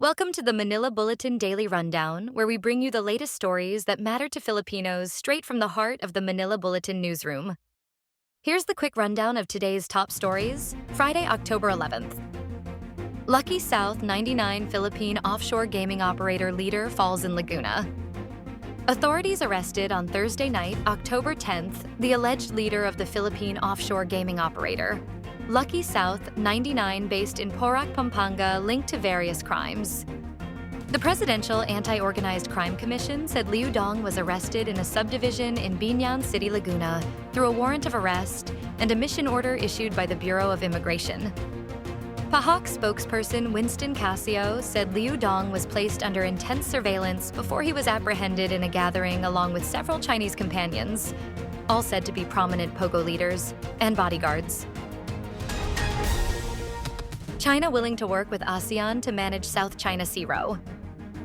Welcome to the Manila Bulletin Daily Rundown, where we bring you the latest stories that matter to Filipinos straight from the heart of the Manila Bulletin newsroom. Here's the quick rundown of today's top stories, Friday, October 11th. Lucky South 99 Philippine offshore gaming operator leader falls in Laguna. Authorities arrested on Thursday night, October 10th, the alleged leader of the Philippine offshore gaming operator, Lucky South 99, based in Porac, Pampanga, linked to various crimes. The Presidential Anti-Organized Crime Commission said Liu Dong was arrested in a subdivision in Biñan City, Laguna, through a warrant of arrest and a mission order issued by the Bureau of Immigration. PAHOK spokesperson Winston Casio said Liu Dong was placed under intense surveillance before he was apprehended in a gathering along with several Chinese companions, all said to be prominent POGO leaders and bodyguards. China willing to work with ASEAN to manage South China Sea row.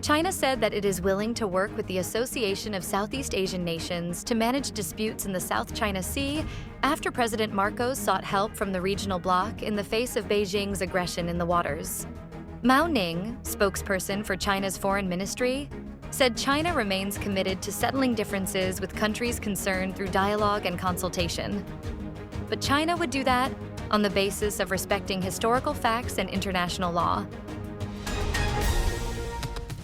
China said that it is willing to work with the Association of Southeast Asian Nations to manage disputes in the South China Sea after President Marcos sought help from the regional bloc in the face of Beijing's aggression in the waters. Mao Ning, spokesperson for China's foreign ministry, said China remains committed to settling differences with countries concerned through dialogue and consultation. But China would do that on the basis of respecting historical facts and international law.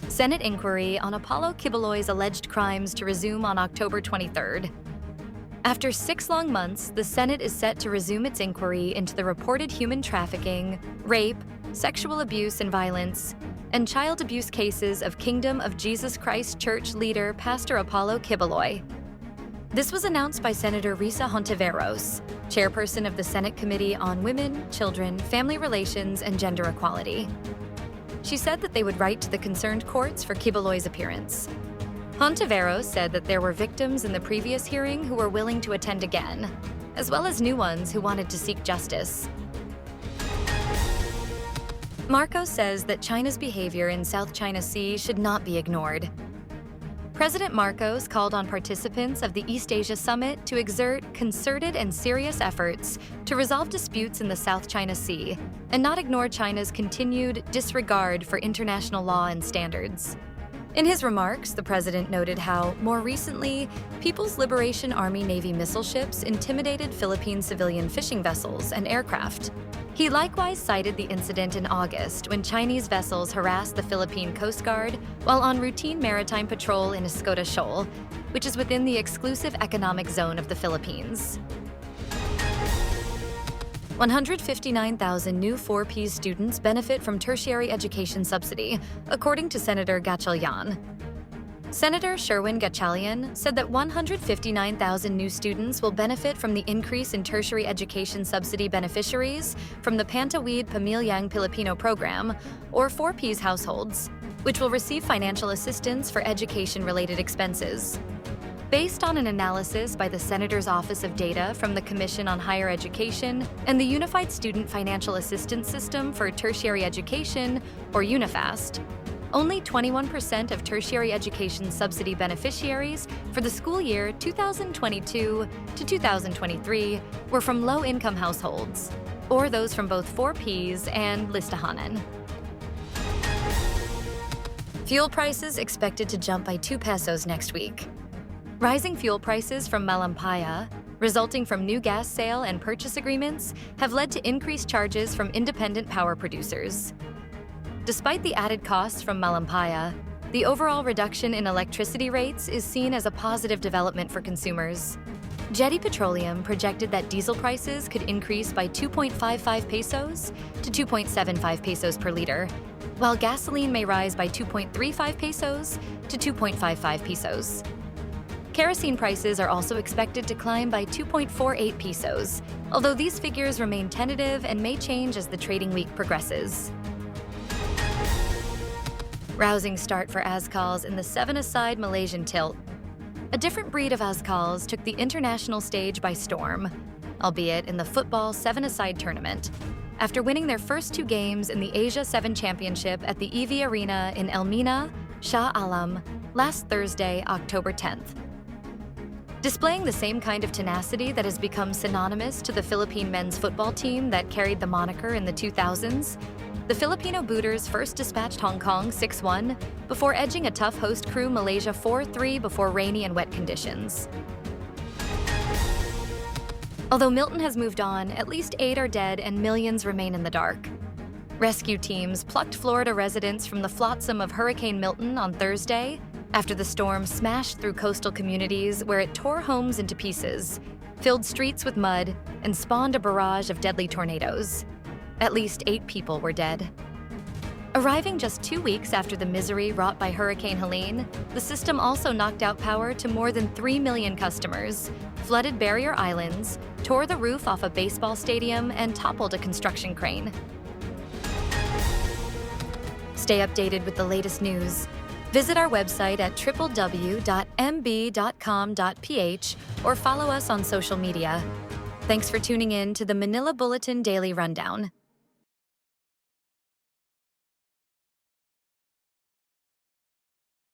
Senate inquiry on Apollo Quiboloy's alleged crimes to resume on October 23rd. After 6 long months, the Senate is set to resume its inquiry into the reported human trafficking, rape, sexual abuse and violence, and child abuse cases of Kingdom of Jesus Christ Church leader Pastor Apollo Quiboloy. This was announced by Senator Risa Hontiveros, chairperson of the Senate Committee on Women, Children, Family Relations, and Gender Equality. She said that they would write to the concerned courts for Quiboloy's appearance. Hontiveros said that there were victims in the previous hearing who were willing to attend again, as well as new ones who wanted to seek justice. Marcos says that China's behavior in South China Sea should not be ignored. President Marcos called on participants of the East Asia Summit to exert concerted and serious efforts to resolve disputes in the South China Sea and not ignore China's continued disregard for international law and standards. In his remarks, the president noted how, more recently, People's Liberation Army Navy missile ships intimidated Philippine civilian fishing vessels and aircraft. He likewise cited the incident in August when Chinese vessels harassed the Philippine Coast Guard while on routine maritime patrol in Escota Shoal, which is within the exclusive economic zone of the Philippines. 159,000 new 4Ps students benefit from tertiary education subsidy, according to Senator Gatchalian. Senator Sherwin Gatchalian said that 159,000 new students will benefit from the increase in tertiary education subsidy beneficiaries from the Pantawid Pamilyang Pilipino program, or 4Ps households, which will receive financial assistance for education-related expenses. Based on an analysis by the Senator's Office of Data from the Commission on Higher Education and the Unified Student Financial Assistance System for Tertiary Education, or UNIFAST, only 21% of tertiary education subsidy beneficiaries for the school year 2022 to 2023 were from low-income households, or those from both 4Ps and listahanan. Fuel prices expected to jump by 2 pesos next week. Rising fuel prices from Malampaya, resulting from new gas sale and purchase agreements, have led to increased charges from independent power producers. Despite the added costs from Malampaya, the overall reduction in electricity rates is seen as a positive development for consumers. Jetty Petroleum projected that diesel prices could increase by 2.55 pesos to 2.75 pesos per liter, while gasoline may rise by 2.35 pesos to 2.55 pesos. Kerosene prices are also expected to climb by 2.48 pesos, although these figures remain tentative and may change as the trading week progresses. Rousing start for Azkals in the 7-a-side Malaysian tilt. A different breed of Azkals took the international stage by storm, albeit in the football 7-a-side tournament, after winning their first 2 games in the Asia 7 Championship at the EV Arena in Elmina, Shah Alam, last Thursday, October 10th. Displaying the same kind of tenacity that has become synonymous to the Philippine men's football team that carried the moniker in the 2000s, The Filipino booters first dispatched Hong Kong 6-1 before edging a tough host crew Malaysia 4-3 before rainy and wet conditions. Although Milton has moved on, at least 8 are dead and millions remain in the dark. Rescue teams plucked Florida residents from the flotsam of Hurricane Milton on Thursday after the storm smashed through coastal communities where it tore homes into pieces, filled streets with mud, and spawned a barrage of deadly tornadoes. At least 8 people were dead. Arriving just 2 weeks after the misery wrought by Hurricane Helene, the system also knocked out power to more than 3 million customers, flooded barrier islands, tore the roof off a baseball stadium, and toppled a construction crane. Stay updated with the latest news. Visit our website at www.mb.com.ph or follow us on social media. Thanks for tuning in to the Manila Bulletin Daily Rundown.